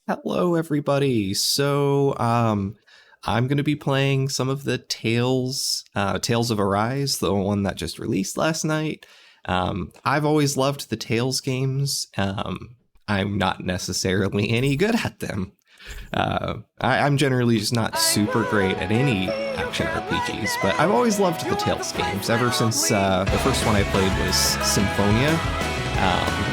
Hello, everybody. I'm going to be playing some of the Tales of Arise, the one that just released last night. I've always loved the Tales games. I'm not necessarily any good at them. I'm generally just not super great at any action RPGs, but I've always loved the Tales games ever since the first one I played was Symphonia.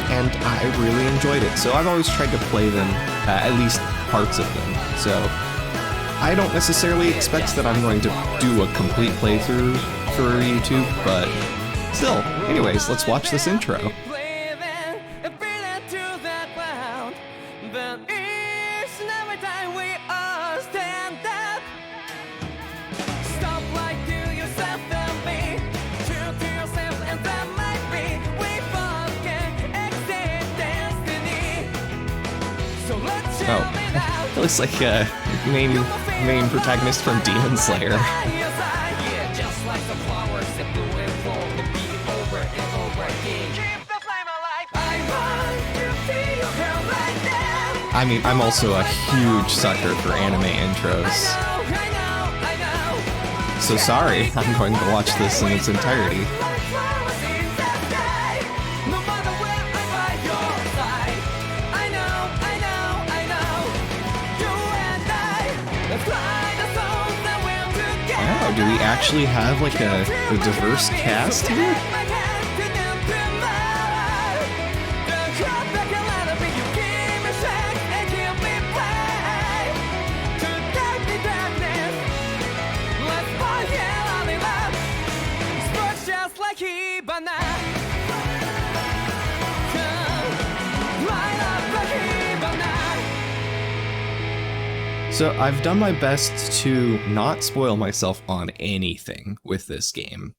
And I really enjoyed it. So I've always tried to play them, at least parts of them. So I don't necessarily expect that I'm going to do a complete playthrough for YouTube, but still. Anyways, let's watch this intro. Oh, it looks like a main protagonist from Demon Slayer. I mean, I'm also a huge sucker for anime intros. So sorry, I'm going to watch this in its entirety. Wow, do we actually have like a diverse cast here? So I've done my best to not spoil myself on anything with this game.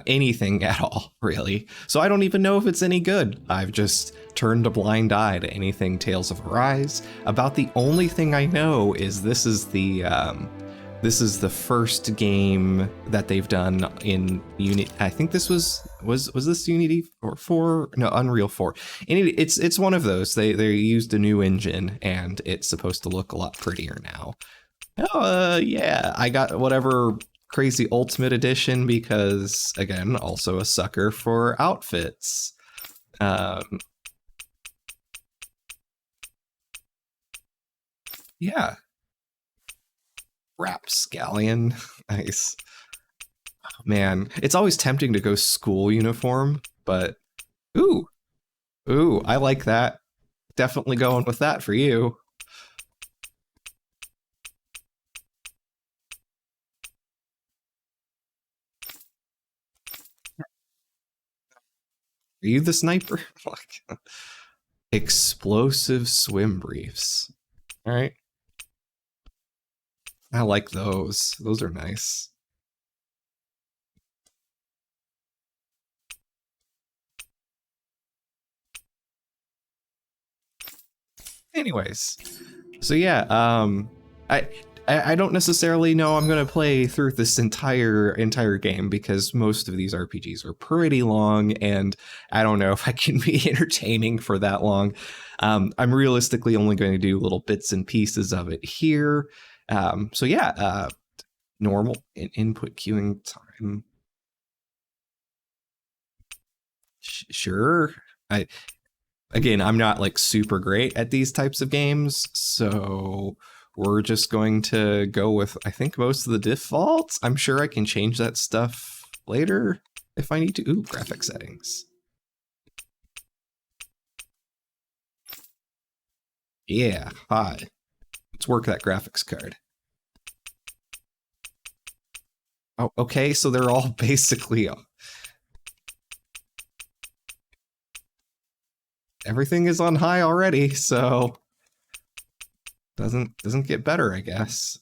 Anything at all, really. So I don't even know if it's any good. I've just turned a blind eye to anything Tales of Arise. About the only thing I know is this is the first game that they've done in Unity. I think this was this Unity or 4? No, Unreal 4. It's one of those. They used a new engine and it's supposed to look a lot prettier now. Oh, yeah, I got whatever crazy Ultimate Edition because, again, also a sucker for outfits. Yeah. Rapscallion. Nice. Oh, man, it's always tempting to go school uniform, but ooh, I like that. Definitely going with that for you. Are you the sniper? Explosive swim briefs. All right. I like those. Those are nice. Anyways, so yeah, I don't necessarily know I'm gonna play through this entire game because most of these RPGs are pretty long, and I don't know if I can be entertaining for that long. I'm realistically only going to do little bits and pieces of it here. So yeah, normal input queuing time. Sure. Again, I'm not like super great at these types of games, so we're just going to go with, I think, most of the defaults. I'm sure I can change that stuff later if I need to. Ooh, graphic settings. Yeah, hi. Let's work that graphics card. Oh, okay, so they're all basically... Everything is on high already, so... Doesn't get better, I guess.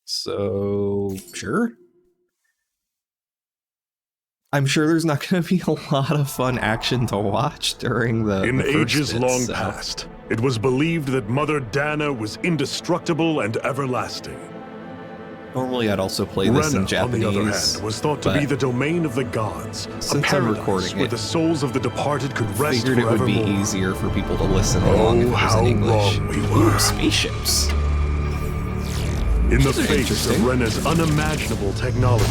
So, sure. I'm sure there's not going to be a lot of fun action to watch during the In first ages bit, long so. past, It was believed that Mother Dana was indestructible and everlasting. Normally I'd also play this in Rena, Japanese, on the other hand, was thought to be the domain of the gods, since a I'm paradise recording where it, the souls of the departed could I rest figured it would be forevermore. easier for people to listen along if it was how in English. wrong we were. Ooh, spaceships. In the These are face interesting. of Rena's unimaginable technology,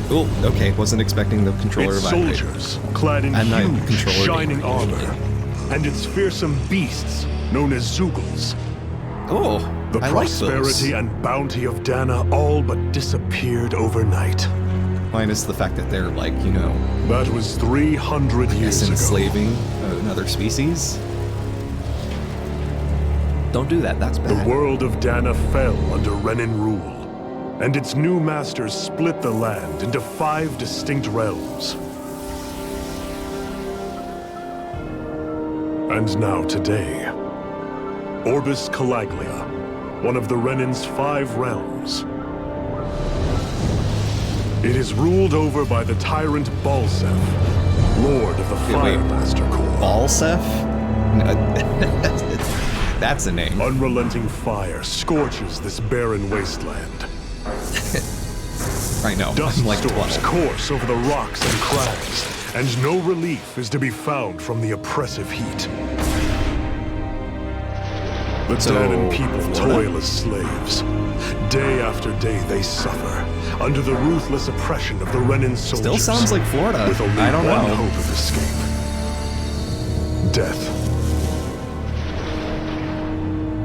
Oh, okay, wasn't expecting the controller its to vibrate. soldiers, clad in And the huge, controller shining being armor, and its fearsome beasts, known as Zoogles. Oh, The I like those. prosperity and bounty of Dana all but disappeared overnight. Minus the fact that they're like, you know, That was 300 years ago. enslaving another species. Don't do that, that's The bad. world of Dana fell under Renan rule, and its new masters split the land into 5 distinct realms. And now today, Orbis Calaglia, one of the Renan's 5 realms. It is ruled over by the tyrant Balsef, Lord of the wait. Firemaster Corps. Balsef? That's a name. Unrelenting fire scorches this barren wasteland. I know, Dust I'm like storms 12. course over the rocks and crags, and no relief is to be found from the oppressive heat. The So, Danan people Florida? toil as slaves. Day after day they suffer, under the ruthless oppression of the Renan soldiers. Still sounds like Florida. With only I don't one know. hope of escape. Death.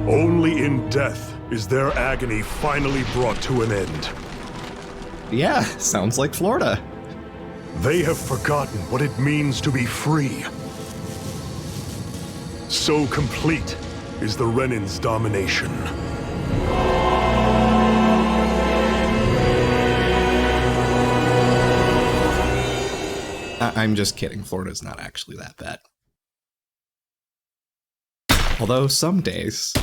Only in death is their agony finally brought to an end. Yeah, sounds like Florida. They have forgotten what it means to be free. So complete is the Renan's domination. I'm just kidding. Florida's not actually that bad. Although some days.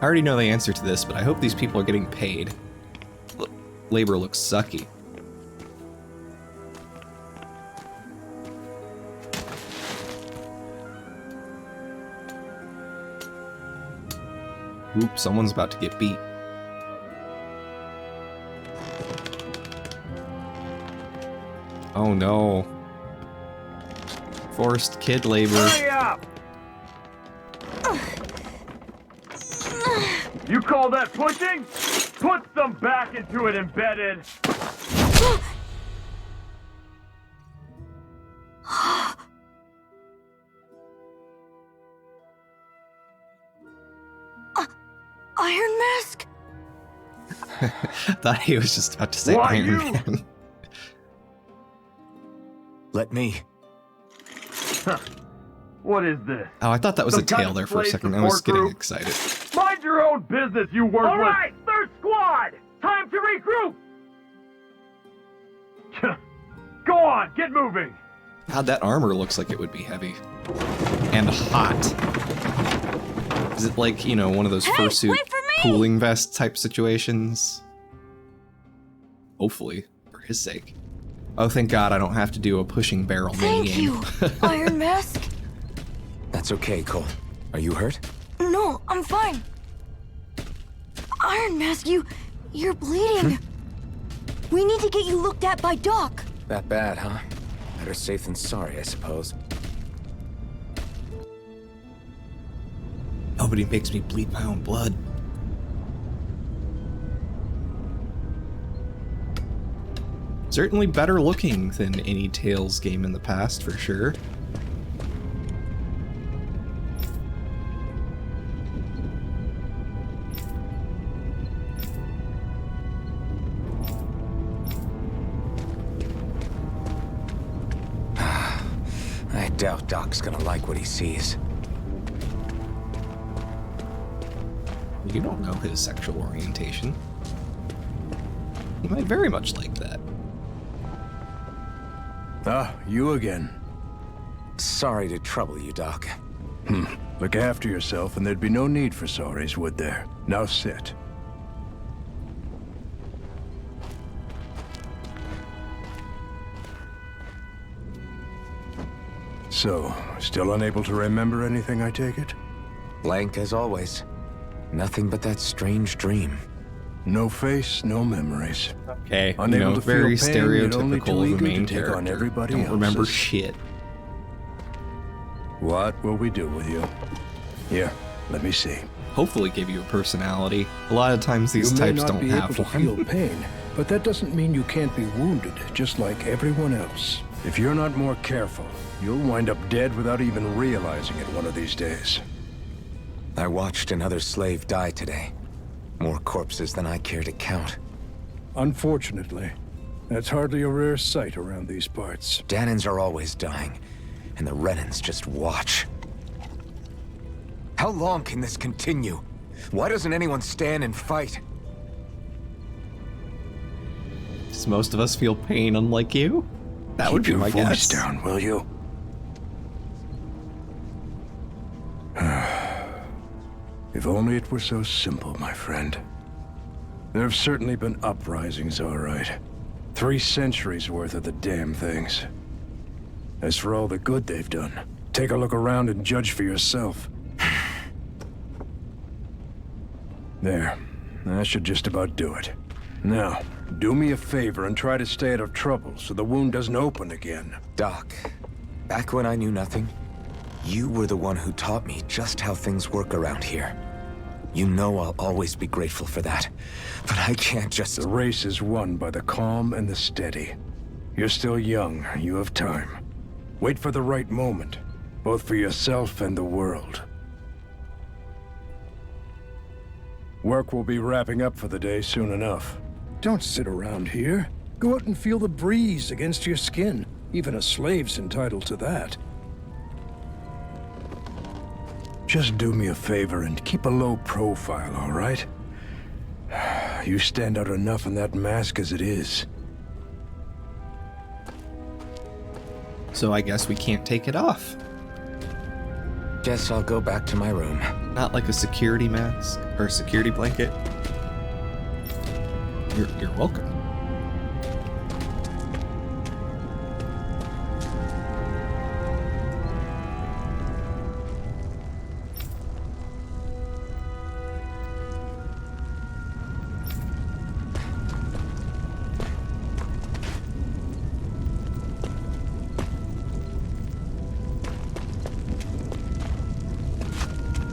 I already know the answer to this, but I hope these people are getting paid. Labor looks sucky. Oops, someone's about to get beat. Oh no. Forced kid labor. Hurry up! You call that pushing? Put some back into it, embedded! Iron Mask? Thought he was just about to say Why Iron you? Man. Let me. What is this? Oh, I thought that was Some a tail kind of there for a slave second. I was support getting group? excited. Mind your own business, you worthless! Alright, third squad! Time to regroup! Go on, get moving! God, that armor looks like it would be heavy. And hot. Is it like, you know, one of those Hey, fursuit wait for me! cooling vest type situations? Hopefully, for his sake. Oh, thank God I don't have to do a pushing barrel Thank minigame. you, Iron Mask. That's okay, Cole. Are you hurt? No, I'm fine. Iron Mask, you're bleeding. We need to get you looked at by Doc. That bad, huh? Better safe than sorry, I suppose. Nobody makes me bleed my own blood. Certainly better looking than any Tales game in the past, for sure. I doubt Doc's gonna like what he sees. You don't know his sexual orientation. He might very much like that. Ah, you again. Sorry to trouble you, Doc. Look after yourself, and there'd be no need for sorries, would there? Now sit. So, still unable to remember anything, I take it? Blank as always. Nothing but that strange dream. No face, no memories. Okay, Unable to very feel pain, yet only stereotypical too of a eager main to take character. on everybody Don't remember else's. shit. What will we do with you? Here, let me see. Hopefully give you a personality. A lot of times these You may types not don't be have able to one. feel pain, but that doesn't mean you can't be wounded, just like everyone else. If you're not more careful, you'll wind up dead without even realizing it one of these days. I watched another slave die today. More corpses than I care to count. Unfortunately, that's hardly a rare sight around these parts. Danans are always dying, and the Renans just watch. How long can this continue? Why doesn't anyone stand and fight? Does most of us feel pain unlike you? That would Keep be your my voice guess. down, will you? If only it were so simple, my friend. There have certainly been uprisings, all right. 3 centuries worth of the damn things. As for all the good they've done, take a look around and judge for yourself. There. That should just about do it. Now, do me a favor and try to stay out of trouble so the wound doesn't open again. Doc, back when I knew nothing, you were the one who taught me just how things work around here. You know I'll always be grateful for that, but I can't just... The race is won by the calm and the steady. You're still young, you have time. Wait for the right moment, both for yourself and the world. Work will be wrapping up for the day soon enough. Don't sit around here. Go out and feel the breeze against your skin. Even a slave's entitled to that. Just do me a favor and keep a low profile, all right? You stand out enough in that mask as it is. So I guess we can't take it off. Guess I'll go back to my room. Not like a security mask or a security blanket. You're welcome.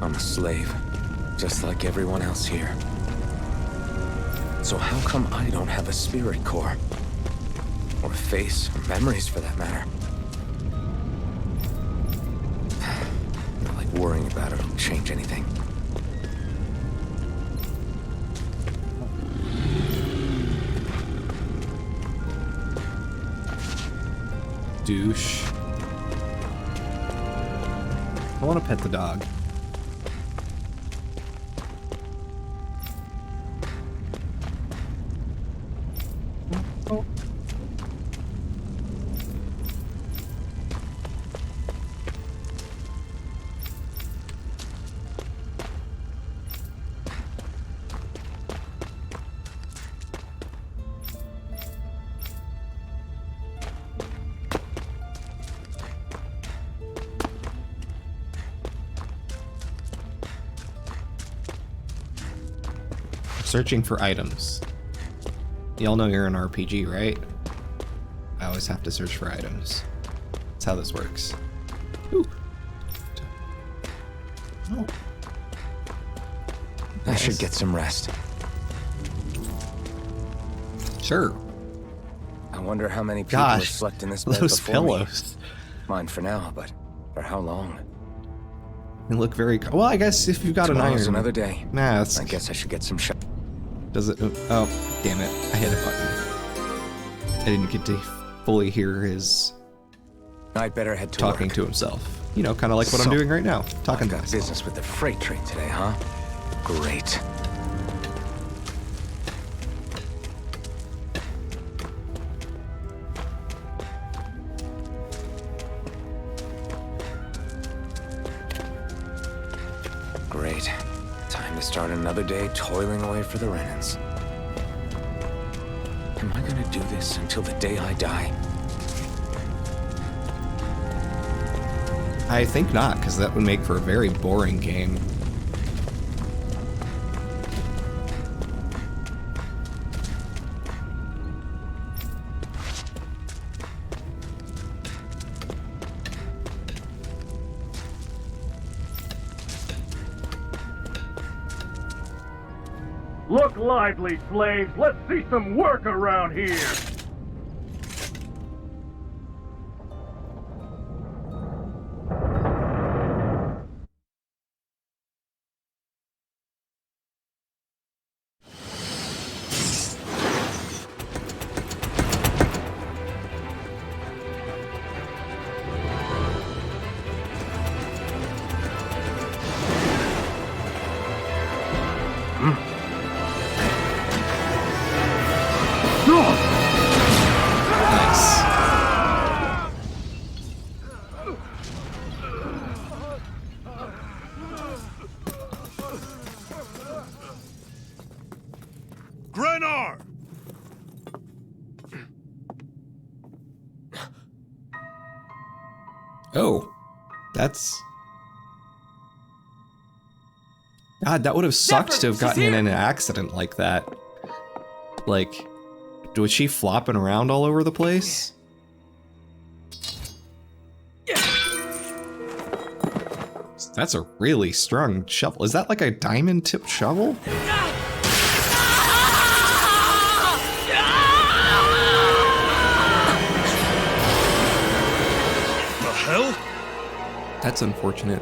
I'm a slave, just like everyone else here. So how come I don't have a spirit core? Or a face, or memories for that matter? Not like worrying about it will change anything. Douche. I want to pet the dog. Searching for items. Y'all know you're an RPG, right? I always have to search for items. That's how this works. Ooh. Oh. I should get some rest. Sure. I wonder how many people have Gosh, slept in this bed those before pillows. me. Mine for now, but for how long? They look very... Well, I guess if you've got an Tomorrow's iron... another day. Nah, it's... I guess I should get some shot. Does it... Oh, damn it. I hit a button. I didn't get to fully hear his I'd better head to talking work. to himself. You know, kind of like what I'm So, doing right now. Talking I've to got myself. business with the freight train today, huh? Great. start another day toiling away for the Renans. Am I gonna do this until the day I die? I think not, because that would make for a very boring game. Look lively, slaves. Let's see some work around here. Nice. Grenar! Oh, that's... God, that would have sucked to have gotten in an accident like that. Like, was she flopping around all over the place? That's a really strong shovel. Is that like a diamond tipped shovel? The hell? That's unfortunate.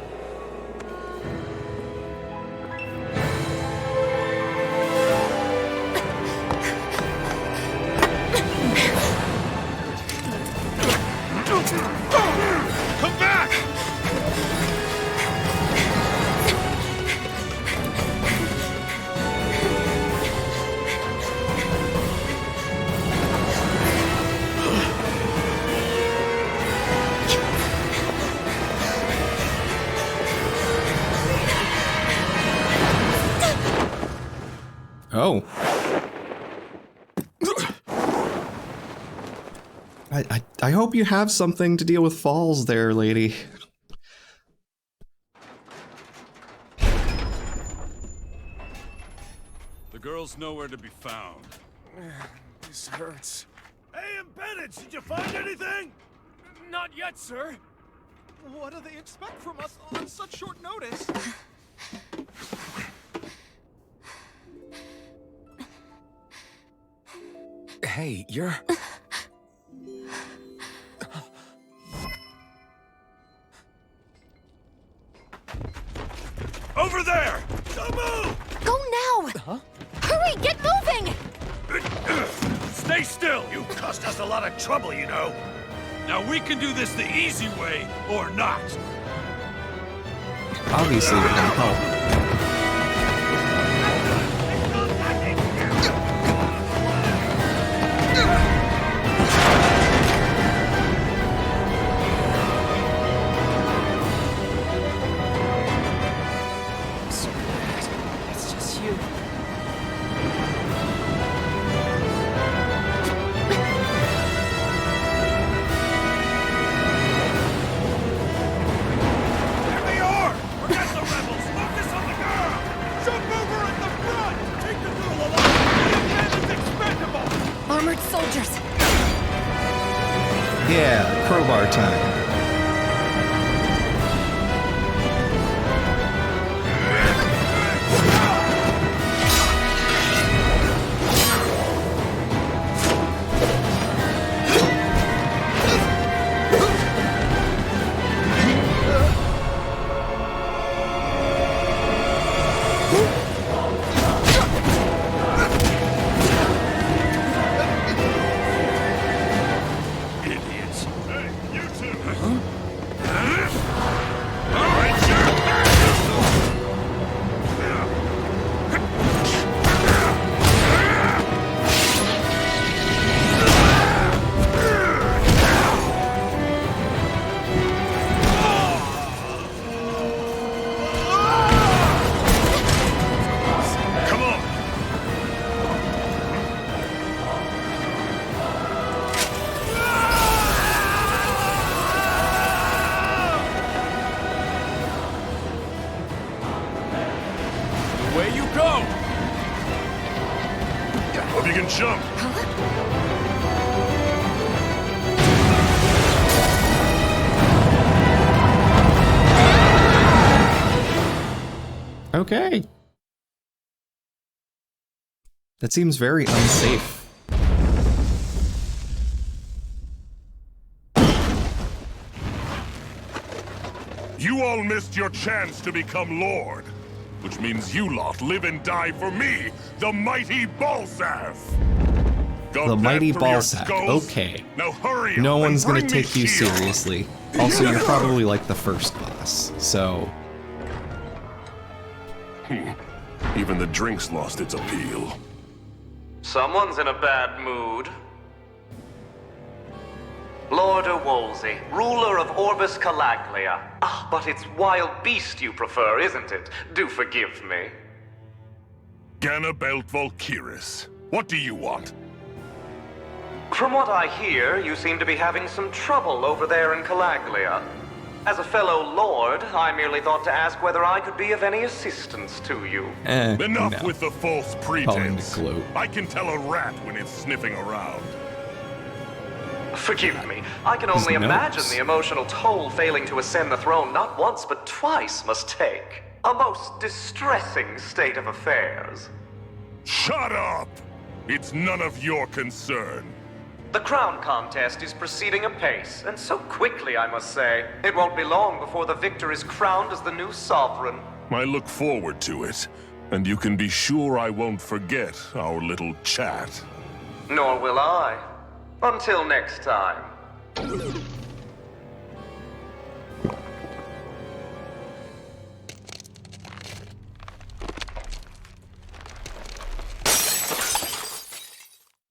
Come back! Oh. I hope you have something to deal with falls there, lady. The girl's nowhere to be found. This hurts. Hey, Bennett, did you find anything? Not yet, sir. What do they expect from us on such short notice? Hey, you're... Over there! Don't move! Go now! Huh? Hurry, get moving! Stay still! You cost us a lot of trouble, you know. Now we can do this the easy way, or not. Obviously, we're gonna help. It's just you. There they are! Forget the rebels! Focus on the girl! Jump over at the front! Take the girl alive! The man is expendable! Armored soldiers! Yeah, crowbar time. Idiots! Hey, you two! Hope you can jump. Okay. That seems very unsafe. You all missed your chance to become Lord, which means you lot live and die for me, the mighty Balsath. The mighty Balsack. Okay. Now hurry No up one's and gonna bring me take you Shion. seriously. Also, you're probably like the first boss, so... Even the drink's lost its appeal. Someone's in a bad mood. Lord Wolsey, ruler of Orbis Calaglia. Ah, but it's wild beast you prefer, isn't it? Do forgive me. Ganabelt Volkiris, what do you want? From what I hear, you seem to be having some trouble over there in Calaglia. As a fellow lord, I merely thought to ask whether I could be of any assistance to you. Enough no. with the false Calling pretense. to gloat. I can tell a rat when it's sniffing around. Forgive me, I can only His imagine nose. the emotional toll failing to ascend the throne not once but twice must take. A most distressing state of affairs. Shut up! It's none of your concern. The crown contest is proceeding apace, and so quickly, I must say. It won't be long before the victor is crowned as the new sovereign. I look forward to it, and you can be sure I won't forget our little chat. Nor will I. Until next time.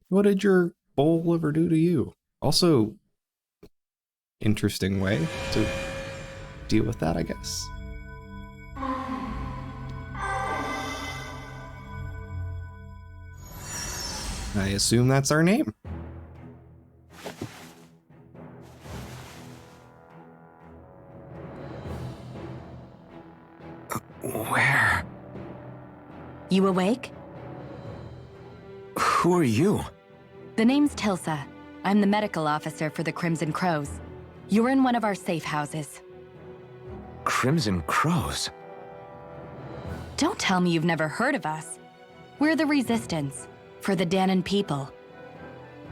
What did your bowl ever do to you? Also, interesting way to deal with that, I guess. I assume that's our name. Where? You awake? Who are you? The name's Tilsa. I'm the medical officer for the Crimson Crows. You're in one of our safe houses. Crimson Crows? Don't tell me you've never heard of us. We're the Resistance, for the Danon people.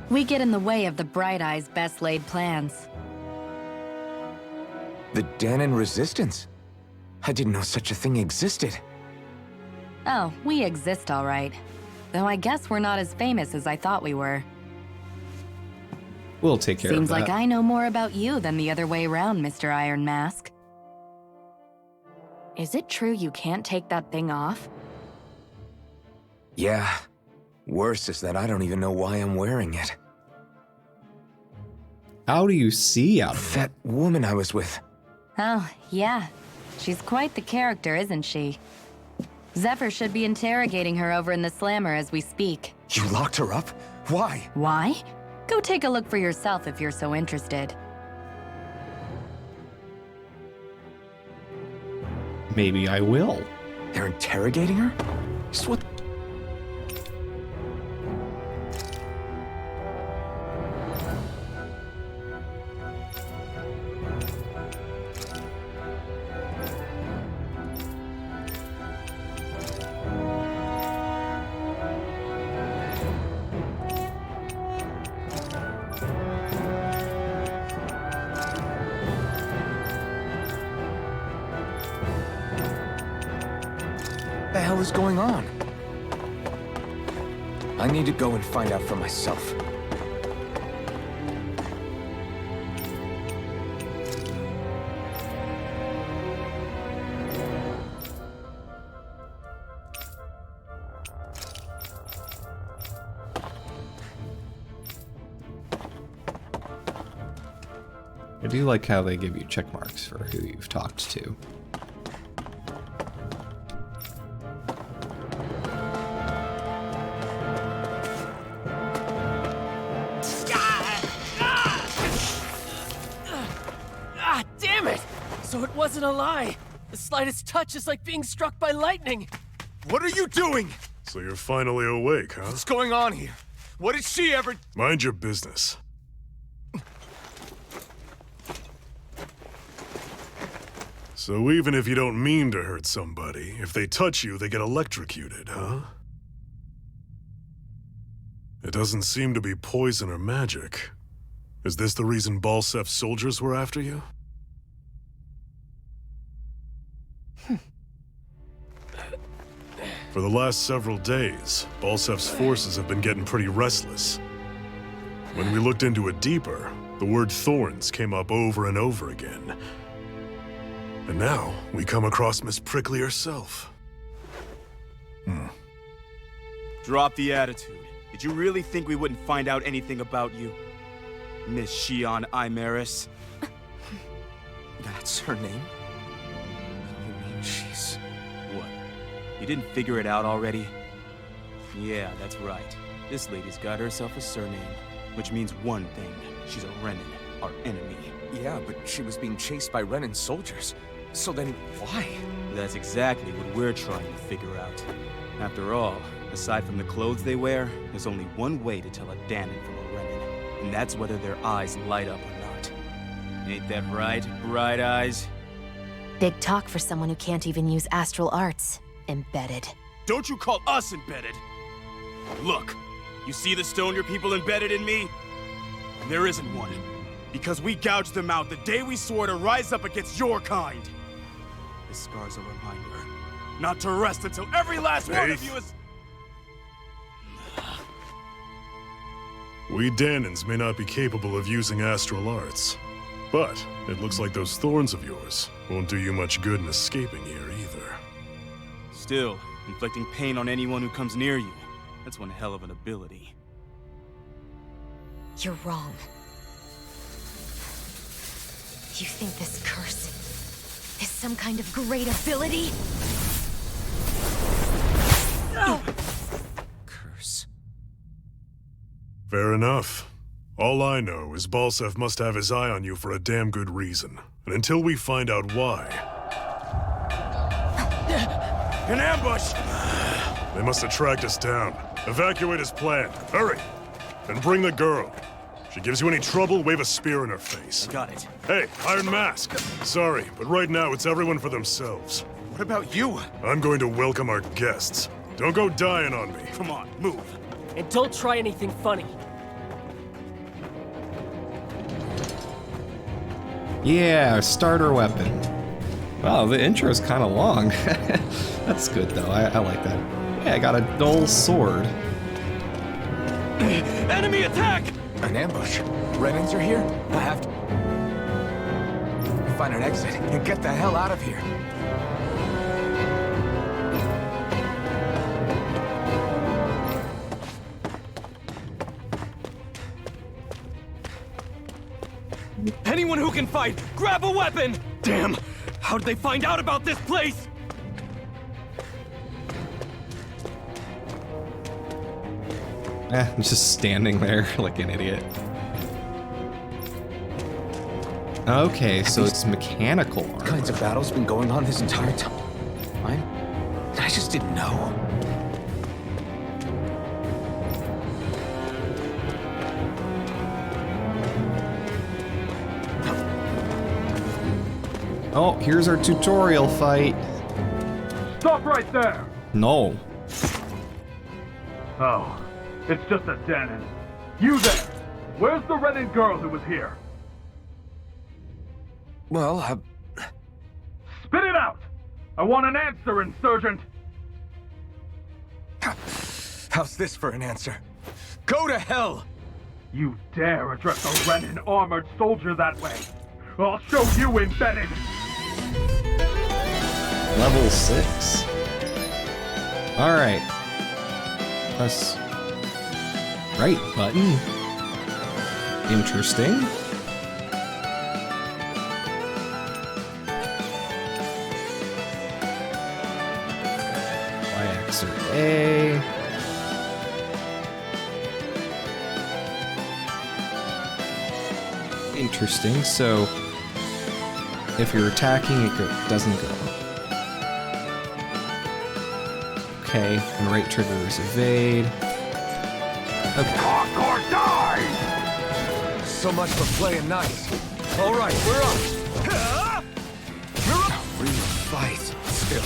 We get in the way of the Bright Eyes' best laid plans. The Danon Resistance? I didn't know such a thing existed. Oh, we exist all right. Though I guess we're not as famous as I thought we were. We'll take care Seems of that. like I know more about you than the other way around, Mr. Iron Mask. Is it true you can't take that thing off? Yeah. Worse is that I don't even know why I'm wearing it. How do you see out of That woman I was with. Oh, yeah. She's quite the character, isn't she? Zephyr should be interrogating her over in the Slammer as we speak. You locked her up? Why? Why? Go take a look for yourself if you're so interested. Maybe I will. They're interrogating her? Just what? What the hell is going on? I need to go and find out for myself. I do like how they give you check marks for who you've talked to. Ah, damn it! So it wasn't a lie. The slightest touch is like being struck by lightning. What are you doing? So you're finally awake, huh? What's going on here? What did she ever... Mind your business. So even if you don't mean to hurt somebody, if they touch you, they get electrocuted, huh? It doesn't seem to be poison or magic. Is this the reason Balsef's soldiers were after you? For the last several days, Balsef's forces have been getting pretty restless. When we looked into it deeper, the word thorns came up over and over again. And now, we come across Miss Prickly herself. Drop the attitude. Did you really think we wouldn't find out anything about you? Miss Shion Imaris? That's her name? You mean she's... What? You didn't figure it out already? Yeah, that's right. This lady's got herself a surname, which means one thing. She's a Renin, our enemy. Yeah, but she was being chased by Renin soldiers. So then, why? That's exactly what we're trying to figure out. After all, aside from the clothes they wear, there's only one way to tell a Danon from a Renin, and that's whether their eyes light up or not. Ain't that right, Bright Eyes? Big talk for someone who can't even use astral arts. Embedded. Don't you call us embedded! Look, you see the stone your people embedded in me? There isn't one. Because we gouged them out the day we swore to rise up against your kind. This scar's a reminder, not to rest until every last one of you is... We Danons may not be capable of using astral arts, but it looks like those thorns of yours won't do you much good in escaping here either. Still, inflicting pain on anyone who comes near you, that's one hell of an ability. You're wrong. You think this curse is some kind of great ability? No! Curse. Fair enough. All I know is Balsef must have his eye on you for a damn good reason. And until we find out why... An ambush! They must have tracked us down. Evacuate as planned. Hurry! And bring the girl. If she gives you any trouble, wave a spear in her face. Got it. Hey, Iron Mask! Sorry, but right now it's everyone for themselves. What about you? I'm going to welcome our guests. Don't go dying on me. Come on, move. And don't try anything funny. Yeah, starter weapon. Wow, the intro's kind of long. That's good, though. I like that. Yeah, I got a dull sword. Enemy attack! An ambush. Renins are here? I have to... find an exit and get the hell out of here. Anyone who can fight, grab a weapon! Damn! How did they find out about this place? I'm just standing there like an idiot. Okay, so it's mechanical armor. Kinds of battles been going on this entire time. I just didn't know. Oh, here's our tutorial fight. Stop right there! No. Oh, it's just a Danon. You there! Where's the Renin girl who was here? Well, Spit it out! I want an answer, insurgent! how's this for an answer? Go to hell! You dare address a Renin armored soldier that way? I'll show you embedded! Level 6. Alright. Press right button. Interesting. Y-X or A. Interesting, so if you're attacking, it doesn't go. Okay, and right trigger is evade. Okay. Talk or die! So much for playing nice. All right, we're up. Real fight. Still,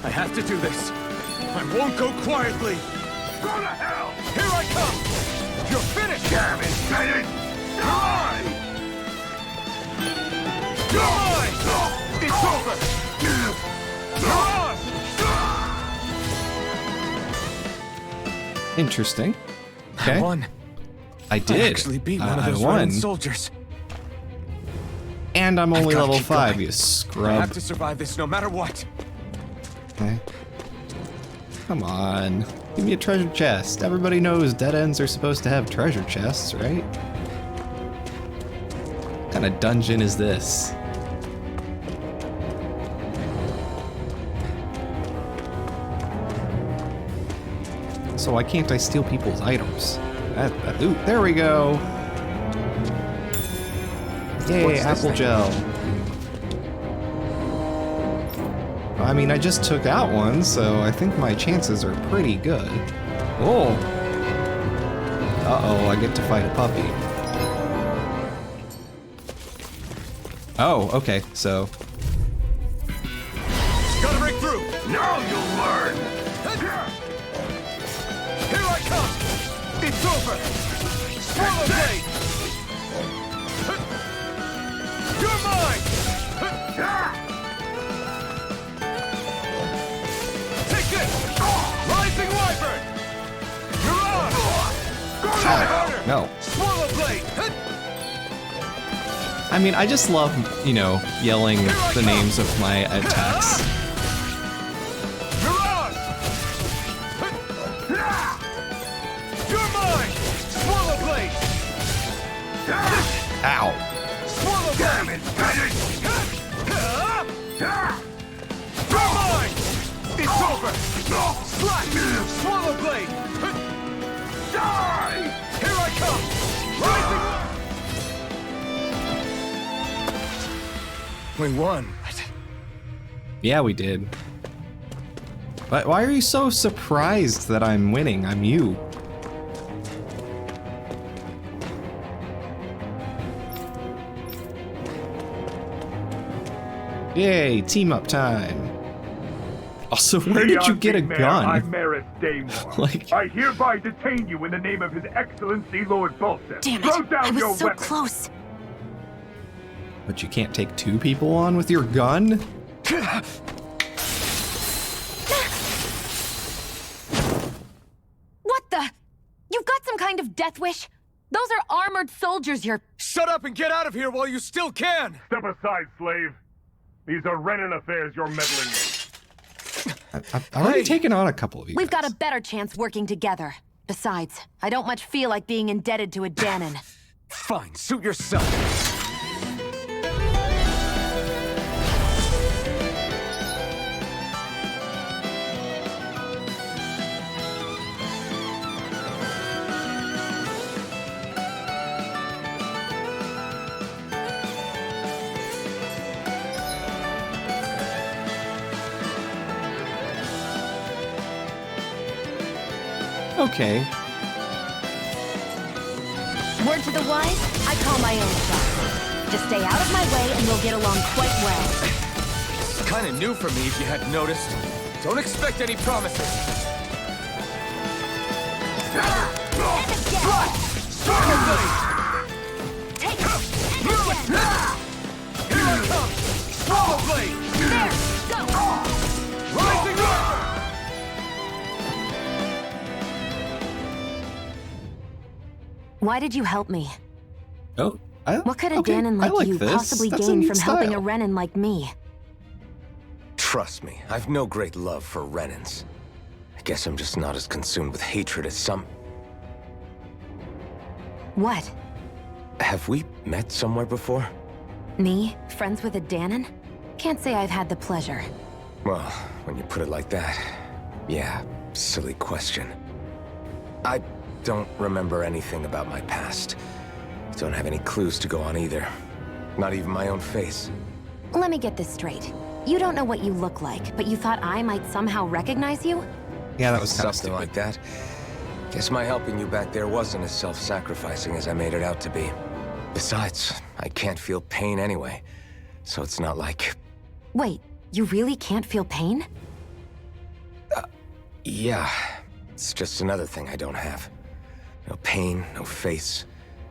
I have to do this. I won't go quietly! Go to hell! Here I come! You're finished! Damn it, Bennett! Die! Die! It's over! Die! Interesting. Okay. I won. I did. I actually beat one of those won. Roman soldiers. And I'm only gotta level keep 5, going. you I scrub. have to survive this no matter what. Okay. Come on. Give me a treasure chest. Everybody knows dead ends are supposed to have treasure chests, right? What kind of dungeon is this? So why can't I steal people's items? Ooh, there we go. Yay, What's this apple thing? gel. I mean, I just took out one, so I think my chances are pretty good. Oh. Uh-oh, I get to fight a puppy. Oh, okay, so... Gotta break through! Now you'll learn! Here I come! It's over! Swallow blade! You're mine! Take this! Rising Wyvern! You're on! No. Swallow blade! I mean, I just love, you know, yelling the names of my attacks. You're on! You're mine! Swallow blade! Ow. Swallow Damn blade! it, Bennett! You're mine! It's over! Slash! Swallow blade! Die! Here I come! Rising! We won. Yeah, we did. But why are you so surprised that I'm winning? I'm you. Yay, team up time. Also, where did you get a gun? I'm Maris Daymore. Like- I hereby detain you in the name of His Excellency Lord Bolsef. Damn Throw it! down I was your so weapon. close. But you can't take 2 people on with your gun? What the? You've got some kind of death wish? Those are armored soldiers you're... Shut up and get out of here while you still can! Step aside, slave. These are Renan affairs you're meddling in. I've already taken on a couple of you We've guys. got a better chance working together. Besides, I don't much feel like being indebted to a Danon. Fine, suit yourself. Okay. Word to the wise, I call my own shot. Just stay out of my way and we'll get along quite well. It's kind of new for me, if you hadn't noticed. Don't expect any promises. Take it! Here I come! Swallow blade! There! Go! Rising Wyvern! Why did you help me? Oh, What could a okay, Danon I like you this. possibly That's a gain neat from helping a style. Renan like me? Trust me, I've no great love for Renans. I guess I'm just not as consumed with hatred as some... What? Have we met somewhere before? Me? Friends with a Danon? Can't say I've had the pleasure. Well, when you put it like that, yeah, silly question. I don't remember anything about my past. Don't have any clues to go on either. Not even my own face. Let me get this straight. You don't know what you look like, but you thought I might somehow recognize you? Yeah, that was kind of something stupid. like that. Guess my helping you back there wasn't as self-sacrificing as I made it out to be. Besides, I can't feel pain anyway, so it's not like... Wait, you really can't feel pain? Yeah, it's just another thing I don't have. No pain, no face,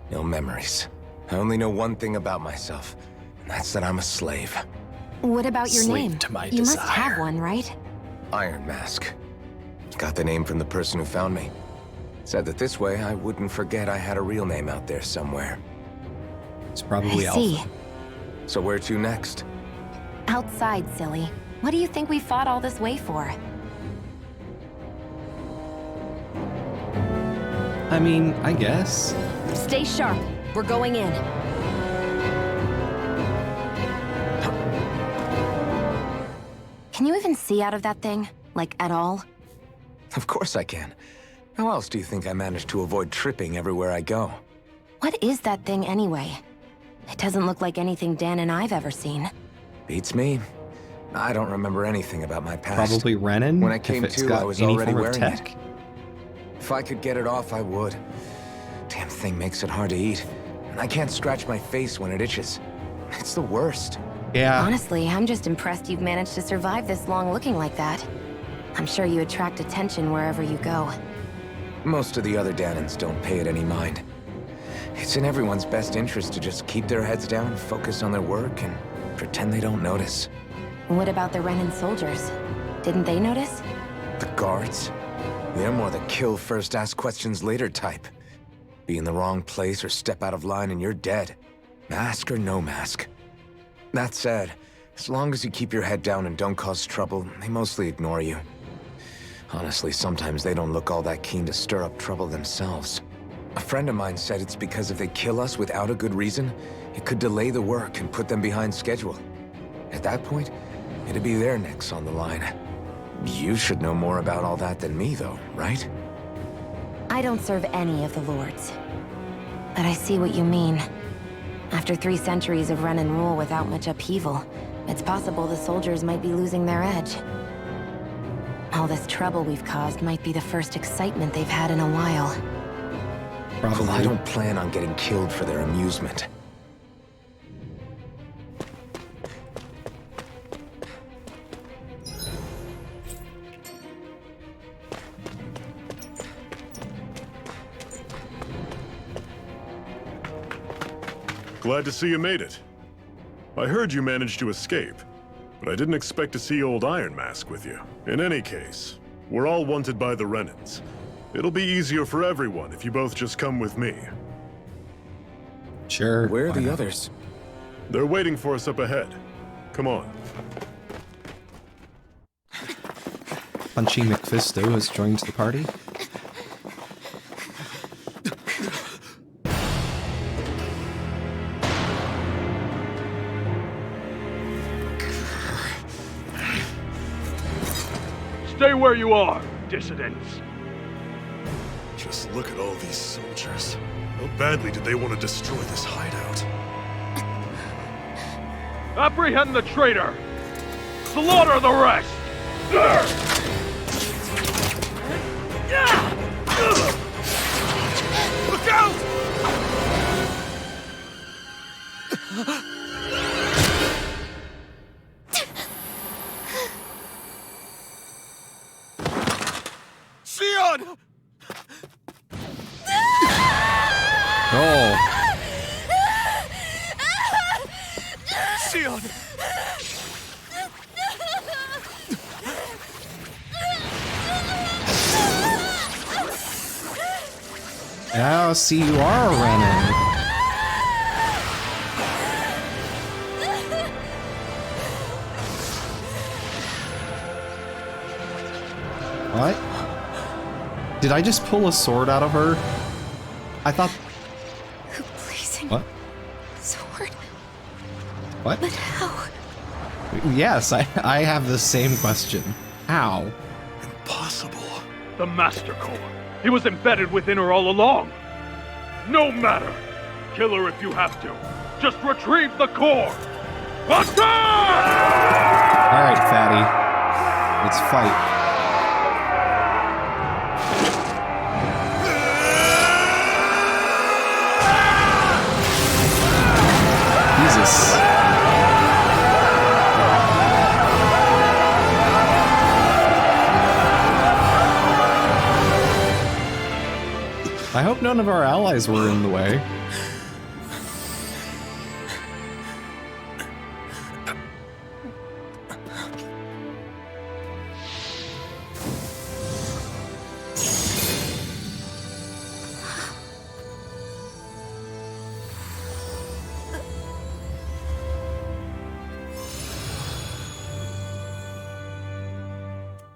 no memories. I only know one thing about myself, and that's that I'm a slave. What about your Slave name? to my You must have desire. one, right? Iron Mask. Got the name from the person who found me. Said that this way I wouldn't forget I had a real name out there somewhere. It's probably I see. Alpha. So where to next? Outside, silly. What do you think we fought all this way for? I mean, I guess. Stay sharp. We're going in. Can you even see out of that thing? Like, at all? Of course I can. How else do you think I managed to avoid tripping everywhere I go? What is that thing anyway? It doesn't look like anything Dan and I've ever seen. Beats me. I don't remember anything about my past. Probably Renan. When I came if it's to, got I was any already form of wearing tech. it. If I could get it off, I would. Damn thing makes it hard to eat. And I can't scratch my face when it itches. It's the worst. Yeah. Honestly, I'm just impressed you've managed to survive this long looking like that. I'm sure you attract attention wherever you go. Most of the other Danans don't pay it any mind. It's in everyone's best interest to just keep their heads down, focus on their work, and pretend they don't notice. What about the Renan soldiers? Didn't they notice? The guards? They're more the kill first, ask questions later type. Be in the wrong place or step out of line and you're dead. Mask or no mask. That said, as long as you keep your head down and don't cause trouble, they mostly ignore you. Honestly, sometimes they don't look all that keen to stir up trouble themselves. A friend of mine said it's because if they kill us without a good reason, it could delay the work and put them behind schedule. At that point, it'd be their necks on the line. You should know more about all that than me, though, right? I don't serve any of the lords. But I see what you mean. After 3 centuries of Renan rule without much upheaval, it's possible the soldiers might be losing their edge. All this trouble we've caused might be the first excitement they've had in a while. Probably. Well, I don't plan on getting killed for their amusement. Glad to see you made it. I heard you managed to escape, but I didn't expect to see old Iron Mask with you. In any case, we're all wanted by the Renans. It'll be easier for everyone if you both just come with me. Sure. Where are why the not? others? They're waiting for us up ahead. Come on. Punchy McFisto has joined the party. Stay where you are, dissidents. Just look at all these soldiers. How badly did they want to destroy this hideout? Apprehend the traitor! Slaughter the rest! Look out! Sion! Oh. Sion! Now, see, you are a Renan. What? Did I just pull a sword out of her? I thought... The blazing What? sword. What? But how? Yes, I have the same question. How? Impossible. The Master Core. He was embedded within her all along. No matter. Kill her if you have to. Just retrieve the core. Attack! Alright, fatty. Let's fight. I hope none of our allies were in the way.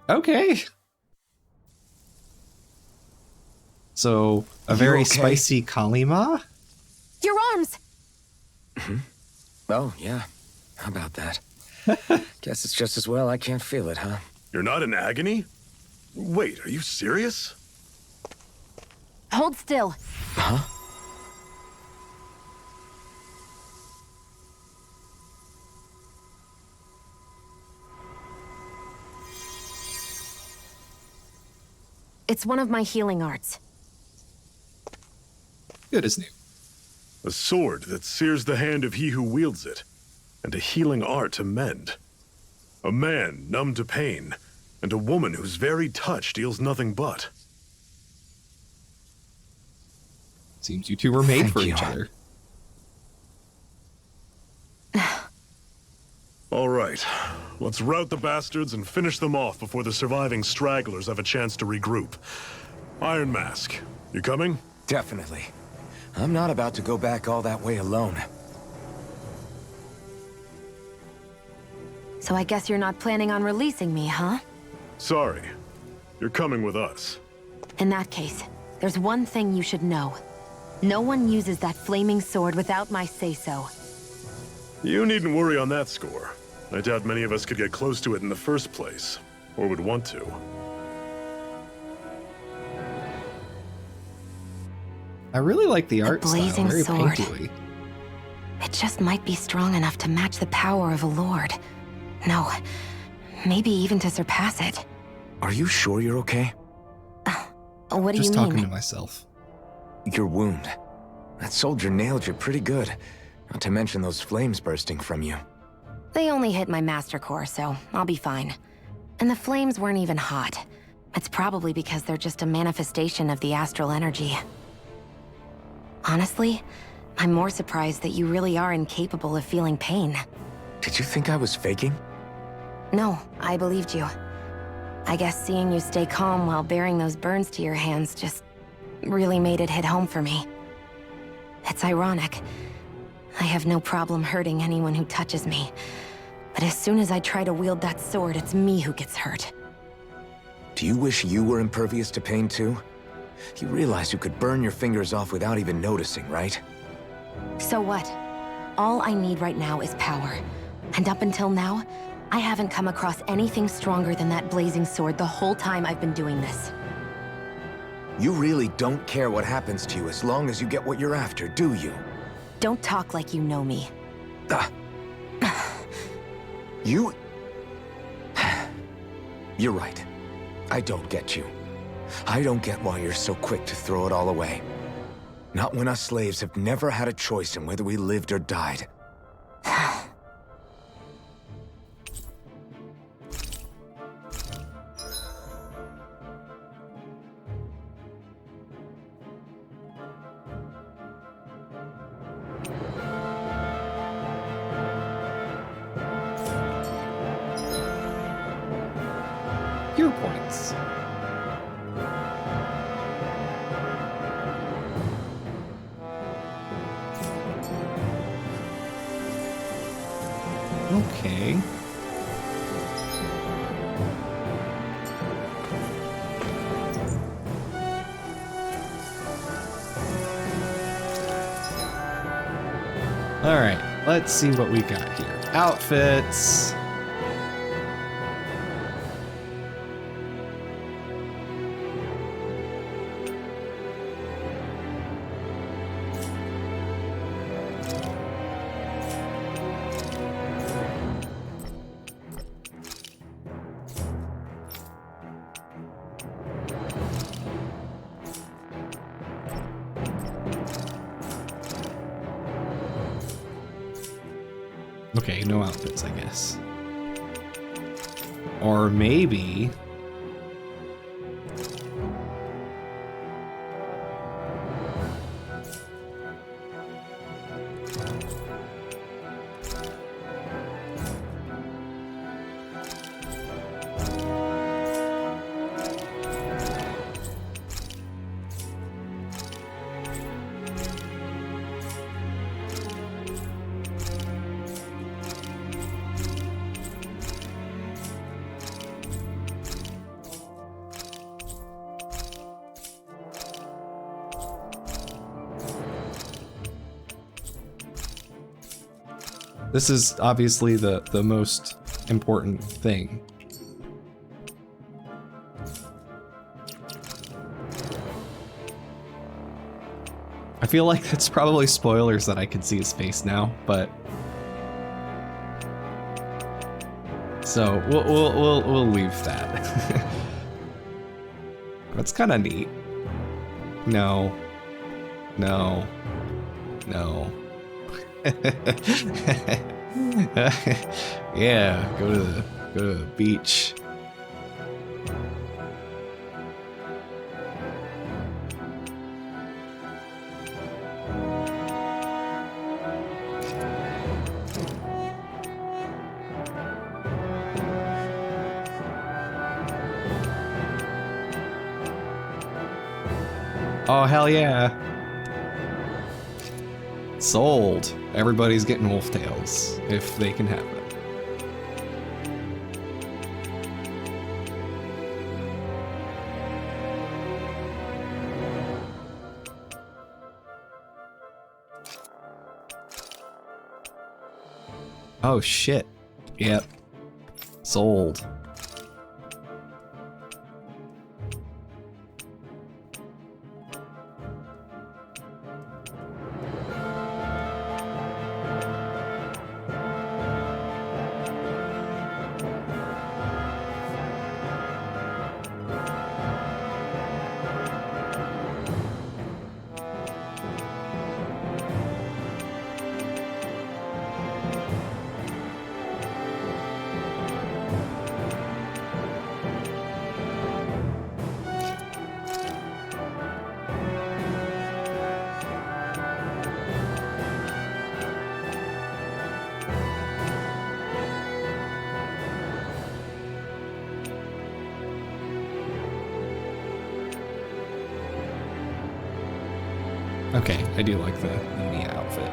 Okay. So, a very spicy Kalima? Your arms! Oh, yeah. How about that? Guess it's just as well I can't feel it, huh? You're not in agony? Wait, are you serious? Hold still. Huh? It's one of my healing arts. Good as new. A sword that sears the hand of he who wields it, and a healing art to mend. A man numb to pain, and a woman whose very touch deals nothing but. Seems you two were made for each other. All right, let's rout the bastards and finish them off before the surviving stragglers have a chance to regroup. Iron Mask, you coming? Definitely. I'm not about to go back all that way alone. So I guess you're not planning on releasing me, huh? Sorry, you're coming with us. In that case, there's one thing you should know. No one uses that flaming sword without my say-so. You needn't worry on that score. I doubt many of us could get close to it in the first place, or would want to. I really like the art blazing style, very sword. painterly. It just might be strong enough to match the power of a lord. No, maybe even to surpass it. Are you sure you're okay? What do Just you mean? talking to myself. Your wound. That soldier nailed you pretty good. Not to mention those flames bursting from you. They only hit my master core, so I'll be fine. And the flames weren't even hot. It's probably because they're just a manifestation of the astral energy. Honestly, I'm more surprised that you really are incapable of feeling pain. Did you think I was faking? No, I believed you. I guess seeing you stay calm while bearing those burns to your hands just really made it hit home for me. It's ironic. I have no problem hurting anyone who touches me. But as soon as I try to wield that sword, it's me who gets hurt. Do you wish you were impervious to pain too? You realize you could burn your fingers off without even noticing, right? So what? All I need right now is power. And up until now, I haven't come across anything stronger than that blazing sword the whole time I've been doing this. You really don't care what happens to you as long as you get what you're after, do you? Don't talk like you know me. You... You're right. I don't get you. I don't get why you're so quick to throw it all away. Not when us slaves have never had a choice in whether we lived or died. Your points. Okay. All right, let's see what we got here. Outfits. Okay, no outfits, I guess. Or maybe... This is obviously the most important thing. I feel like it's probably spoilers that I can see his face now, but so we'll leave that. That's kind of neat. No, no, no. Yeah, go to the beach. Oh, hell yeah. Sold. Everybody's getting wolf tails, if they can have it. Oh, shit. Yep. Sold. Okay, I do like the Mia outfit.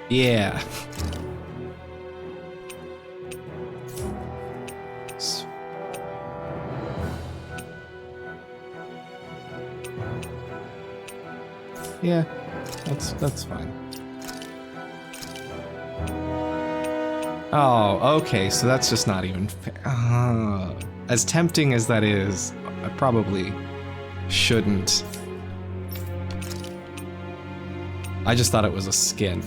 Yeah. Yeah, that's fine. Oh, okay, so that's just not even fair. As tempting as that is, I probably shouldn't. I just thought it was a skin.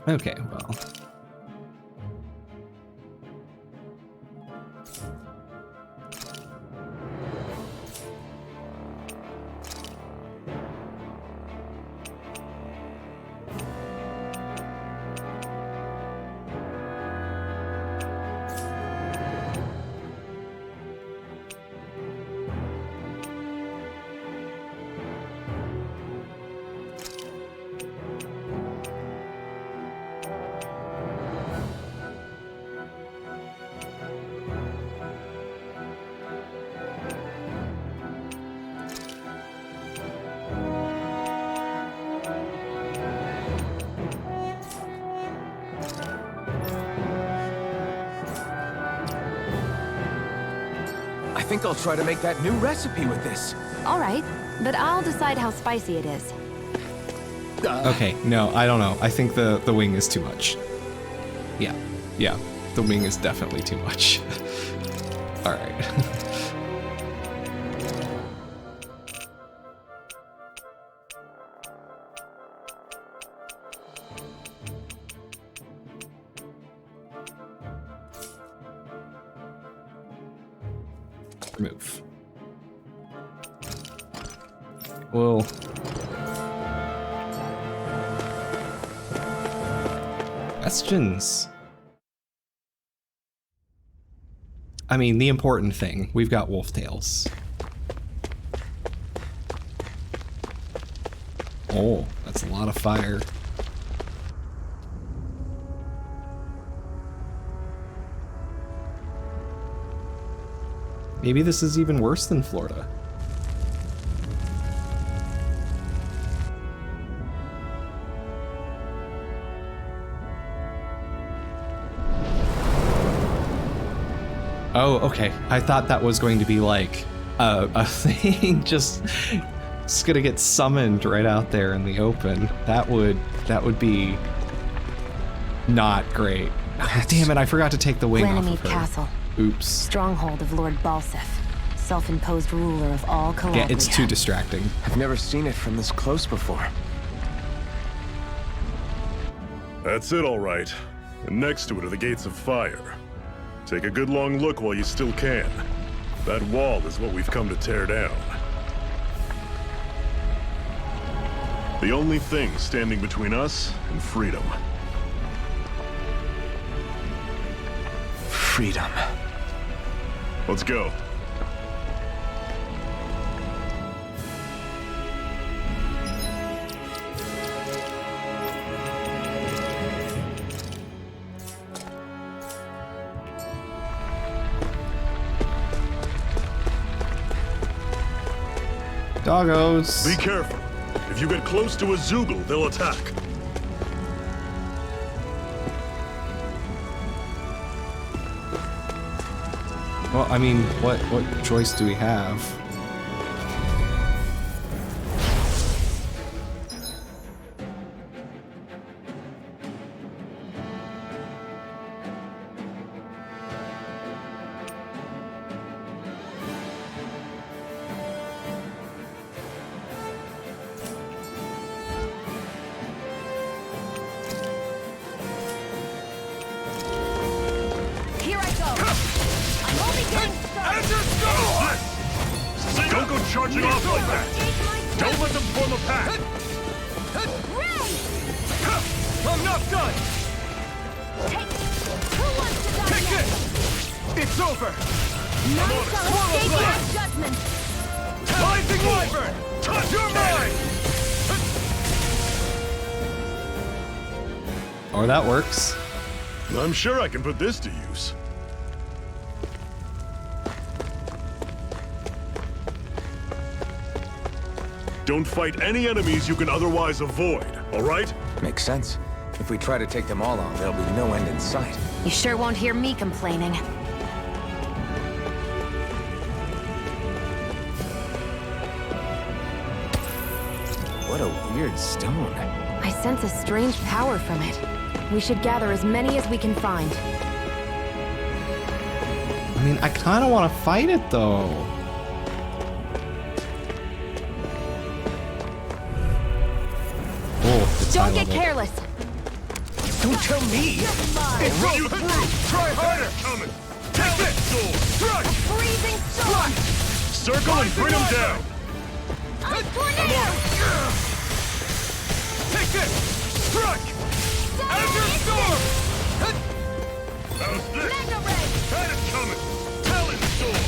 Okay, well. I think I'll try to make that new recipe with this. All right, but I'll decide how spicy it is. Okay, no, I don't know. I think the wing is too much. Yeah, the wing is definitely too much. All right. Remove. Well, questions. I mean, the important thing, we've got wolf tails. Oh, that's a lot of fire. Maybe this is even worse than Florida. Oh, okay. I thought that was going to be like a thing just gonna get summoned right out there in the open. That would be not great. Damn it, I forgot to take the wing off of her. Castle. Oops. Stronghold of Lord Balsef, self-imposed ruler of all Calabria. Yeah, it's too distracting. I've never seen it from this close before. That's it, all right. And next to it are the gates of fire. Take a good long look while you still can. That wall is what we've come to tear down. The only thing standing between us and freedom. Freedom. Let's go. Doggos. Be careful. If you get close to a Zoogle, they'll attack. Well, I mean, what choice do we have? Here I go. I'm only getting started. Don't go charging off like that! Don't let them form a pack! I'm not done! Who wants to die Take next? this! It's over! None shall escape my judgment. Rising Wyvern! Touch your mind! Or that works. I'm sure I can put this to use. Don't fight any enemies you can otherwise avoid, all right? Makes sense. If we try to take them all on, there'll be no end in sight. You sure won't hear me complaining. What a weird stone. I sense a strange power from it. We should gather as many as we can find. I mean, I kind of want to fight it though. Oh, it's Don't high get level. careless. Don't tell me! It's You over! through! Try harder! Coming! Take this! Strike! Freezing storm! Circle and bring them down! A tornado! Take this! Strike! Azure Storm! How's this? Mega ray! Had it coming! Talon Sword!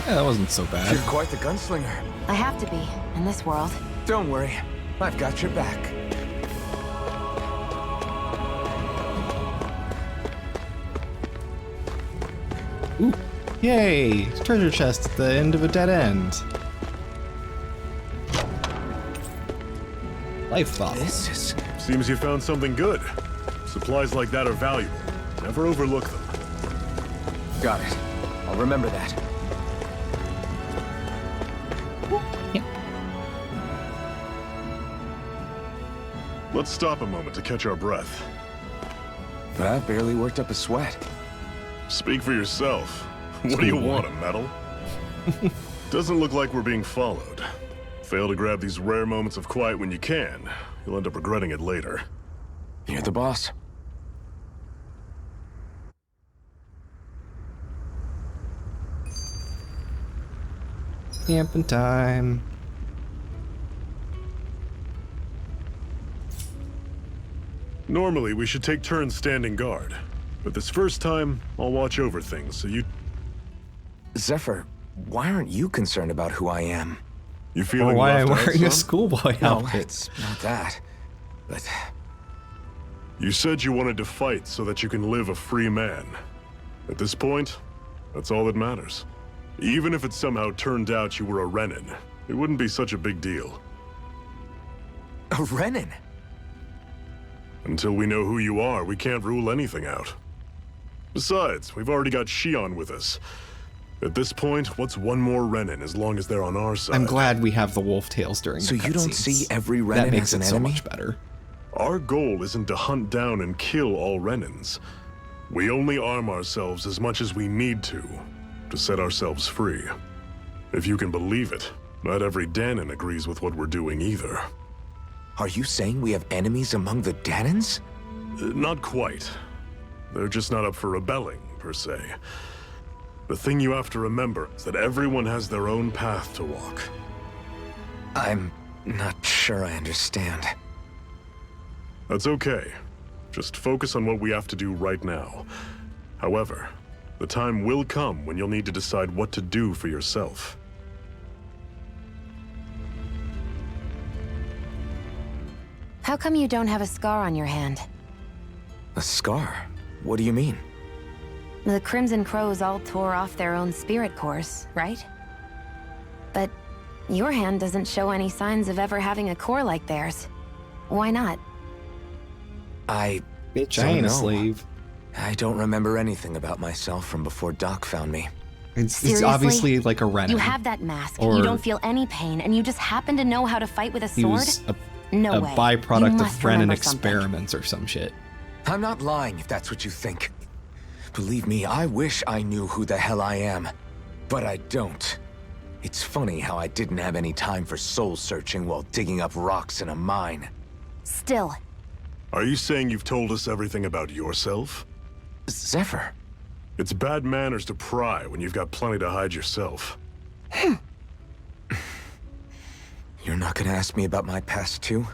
Yeah, that wasn't so You're bad. quite the gunslinger. I have to be, in this world. Don't worry. I've got your back. Ooh, yay! Treasure chest at the end of a dead end. Life bottle. This is... Seems you found something good. Supplies like that are valuable. Never overlook them. Got it. I'll remember that. Let's stop a moment to catch our breath. That barely worked up a sweat. Speak for yourself. What do you want, a medal? Doesn't look like we're being followed. Fail to grab these rare moments of quiet when you can. You'll end up regretting it later. You're the boss. Camping time. Normally, we should take turns standing guard. But this first time, I'll watch over things, so you... Zephyr, why aren't you concerned about who I am? You Or feeling why I'm left out, wearing a son? schoolboy No, outfit. it's not that. But You said you wanted to fight so that you can live a free man. At this point, that's all that matters. Even if it somehow turned out you were a Renin, it wouldn't be such a big deal. A Renin? Until we know who you are, we can't rule anything out. Besides, we've already got Shion with us. At this point, what's one more Renin as long as they're on our side? I'm glad we have the wolf tails during the So you don't cutscenes. see every Renin That makes as an it so enemy? much better. Our goal isn't to hunt down and kill all Renins. We only arm ourselves as much as we need to set ourselves free. If you can believe it, not every Danon agrees with what we're doing either. Are you saying we have enemies among the Danons? Not quite. They're just not up for rebelling, per se. The thing you have to remember is that everyone has their own path to walk. I'm not sure I understand. That's okay. Just focus on what we have to do right now. However, the time will come when you'll need to decide what to do for yourself. How come you don't have a scar on your hand? A scar? What do you mean? The Crimson Crows all tore off their own spirit cores, right? But your hand doesn't show any signs of ever having a core like theirs. Why not? I Bitch, I don't ain't a know. slave. I don't remember anything about myself from before Doc found me. It's Seriously? obviously like a Renin. You have that mask, Or- you don't feel any pain, and you just happen to know how to fight with a He sword? was No a way. You byproduct of must Renin remember something. experiments or some shit. I'm not lying if that's what you think. Believe me, I wish I knew who the hell I am. But I don't. It's funny how I didn't have any time for soul searching while digging up rocks in a mine. Still, Are you saying you've told us everything about yourself? Zephyr. It's bad manners to pry when you've got plenty to hide yourself. You're not gonna ask me about my past too?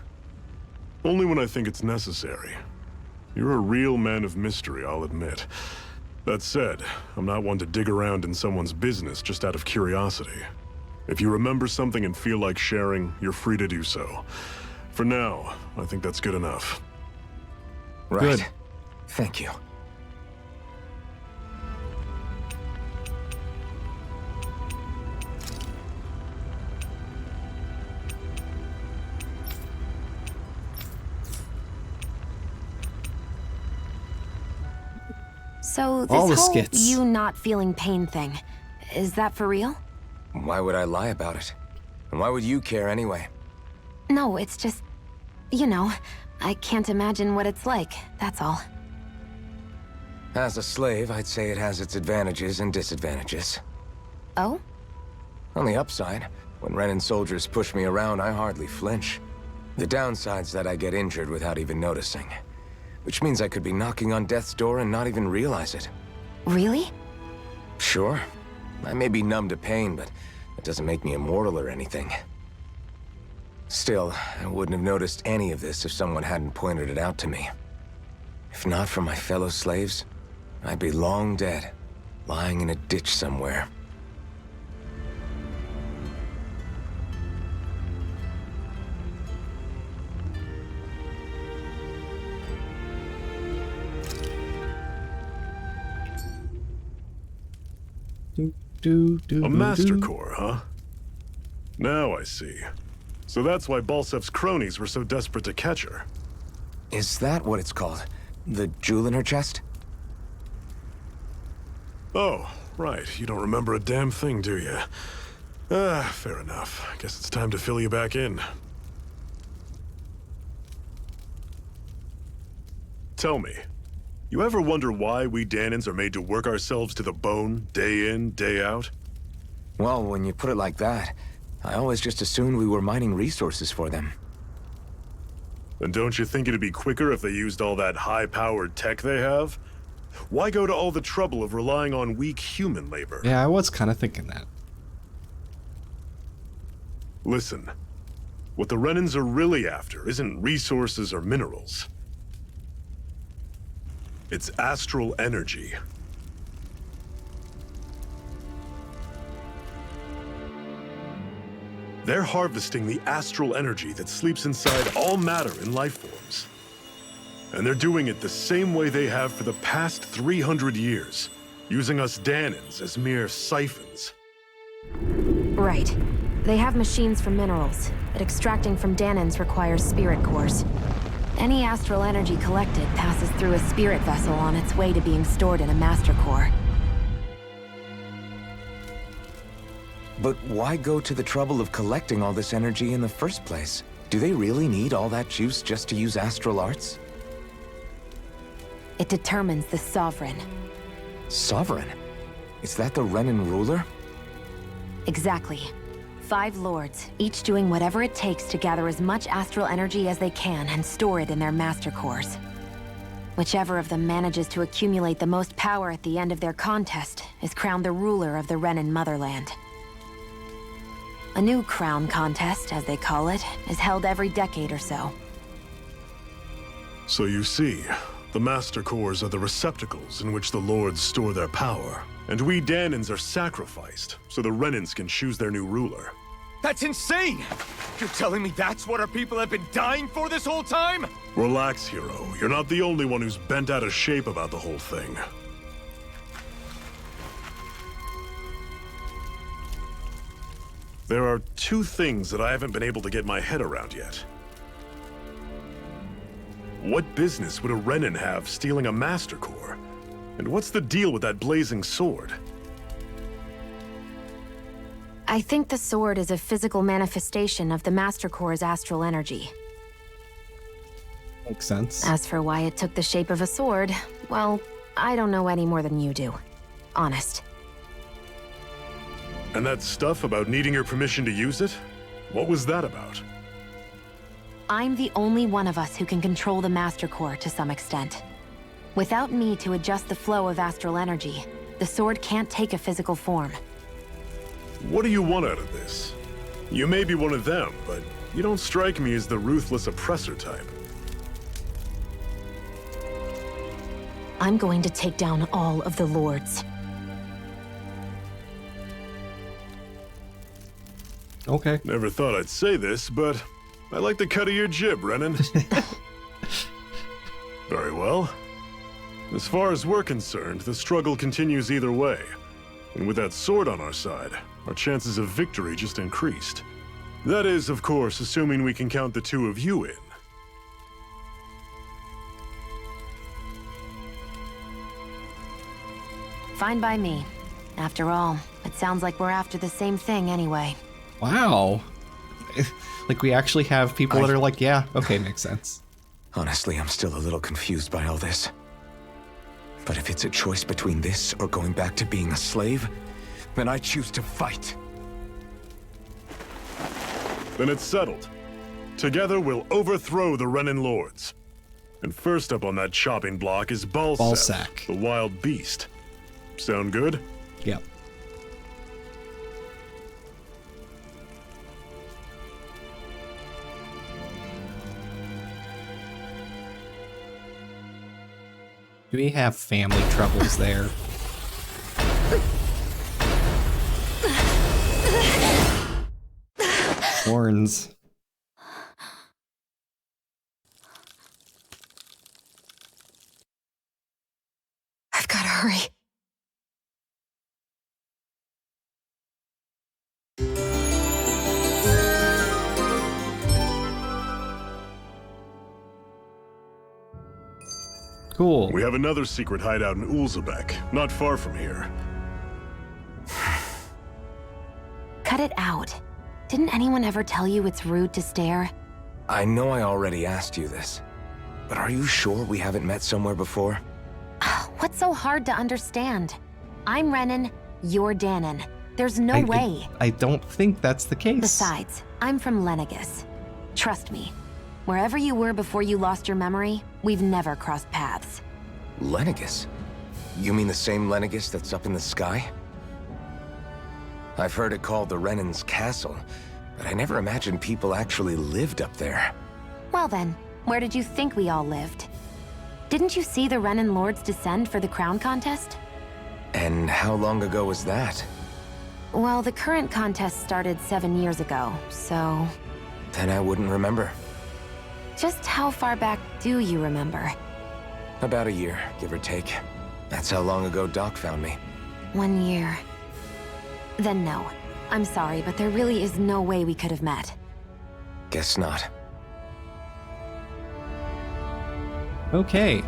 Only when I think it's necessary. You're a real man of mystery, I'll admit. That said, I'm not one to dig around in someone's business just out of curiosity. If you remember something and feel like sharing, you're free to do so. For now, I think that's good enough. Right. Good. Thank you. so All the this whole skits. you not feeling pain thing, is that for real? Why would I lie about it? And why would you care anyway? No, it's just, you know, I can't imagine what it's like, that's all. As a slave, I'd say it has its advantages and disadvantages. Oh? On the upside, when Renin soldiers push me around, I hardly flinch. The downside's that I get injured without even noticing. Which means I could be knocking on death's door and not even realize it. Really? Sure. I may be numb to pain, but that doesn't make me immortal or anything. Still, I wouldn't have noticed any of this if someone hadn't pointed it out to me. If not for my fellow slaves, I'd be long dead, lying in a ditch somewhere. A Master Core, huh? Now I see. So that's why Balsef's cronies were so desperate to catch her. Is that what it's called? The jewel in her chest? Oh, right. You don't remember a damn thing, do you? Fair enough. Guess it's time to fill you back in. Tell me, you ever wonder why we Danons are made to work ourselves to the bone, day in, day out? Well, when you put it like that, I always just assumed we were mining resources for them. And don't you think it'd be quicker if they used all that high-powered tech they have? Why go to all the trouble of relying on weak human labor? Yeah, I was kind of thinking that. Listen, what the Renins are really after isn't resources or minerals. It's astral energy. They're harvesting the astral energy that sleeps inside all matter in life forms. And they're doing it the same way they have for the past 300 years, using us Danans as mere siphons. Right. They have machines for minerals, but extracting from Danans requires spirit cores. Any astral energy collected passes through a spirit vessel on its way to being stored in a master core. But why go to the trouble of collecting all this energy in the first place? Do they really need all that juice just to use astral arts? It determines the Sovereign. Sovereign? Is that the Renan ruler? Exactly. 5 lords, each doing whatever it takes to gather as much astral energy as they can and store it in their master cores. Whichever of them manages to accumulate the most power at the end of their contest is crowned the ruler of the Renan motherland. A new crown contest, as they call it, is held every decade or so. So you see, the Master Cores are the receptacles in which the Lords store their power. And we Danans are sacrificed, so the Renans can choose their new ruler. That's insane! You're telling me that's what our people have been dying for this whole time? Relax, hero. You're not the only one who's bent out of shape about the whole thing. There are 2 things that I haven't been able to get my head around yet. What business would a Renan have stealing a Master Core? And what's the deal with that blazing sword? I think the sword is a physical manifestation of the Master Core's astral energy. Makes sense. As for why it took the shape of a sword, well, I don't know any more than you do. Honest. And that stuff about needing your permission to use it? What was that about? I'm the only one of us who can control the Master Core to some extent. Without me to adjust the flow of astral energy, the sword can't take a physical form. What do you want out of this? You may be one of them, but you don't strike me as the ruthless oppressor type. I'm going to take down all of the lords. Okay. Never thought I'd say this, but I like the cut of your jib, Renan. Very well. As far as we're concerned, the struggle continues either way. And with that sword on our side, our chances of victory just increased. That is, of course, assuming we can count the 2 of you in. Fine by me. After all, it sounds like we're after the same thing anyway. Wow. Like, we actually have people that are like, yeah, okay, makes sense. Honestly, I'm still a little confused by all this. But if it's a choice between this or going back to being a slave, then I choose to fight. Then it's settled. Together we'll overthrow the Renan Lords. And first up on that chopping block is Balsac, the wild beast. Sound good? Yep. Do we have family troubles there? Horns. I've got to hurry. Cool. We have another secret hideout in Ulzebek, not far from here. Cut it out. Didn't anyone ever tell you it's rude to stare? I know I already asked you this, but are you sure we haven't met somewhere before? What's so hard to understand? I'm Renan, you're Danan. There's no way. I don't think that's the case. Besides, I'm from Lenegus. Trust me, wherever you were before you lost your memory, we've never crossed paths. Lenegus? You mean the same Lenegus that's up in the sky? I've heard it called the Renan's Castle, but I never imagined people actually lived up there. Well then, where did you think we all lived? Didn't you see the Renan Lords descend for the crown contest? And how long ago was that? Well, the current contest started 7 years ago, so... Then I wouldn't remember. Just how far back do you remember? About a year, give or take. That's how long ago Doc found me. 1 year. Then no. I'm sorry, but there really is no way we could have met. Guess not. Okay.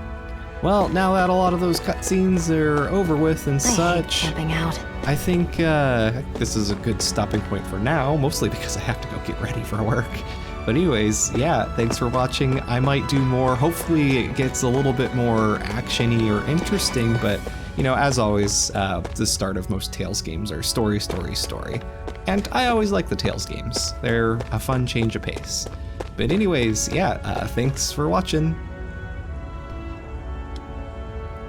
Well, now that a lot of those cutscenes are over with and I such, hate camping out. I think this is a good stopping point for now, mostly because I have to go get ready for work. But anyways, yeah, thanks for watching. I might do more. Hopefully it gets a little bit more action-y or interesting, but, you know, as always, the start of most Tales games are story, story, story. And I always like the Tales games. They're a fun change of pace. But anyways, yeah, thanks for watching.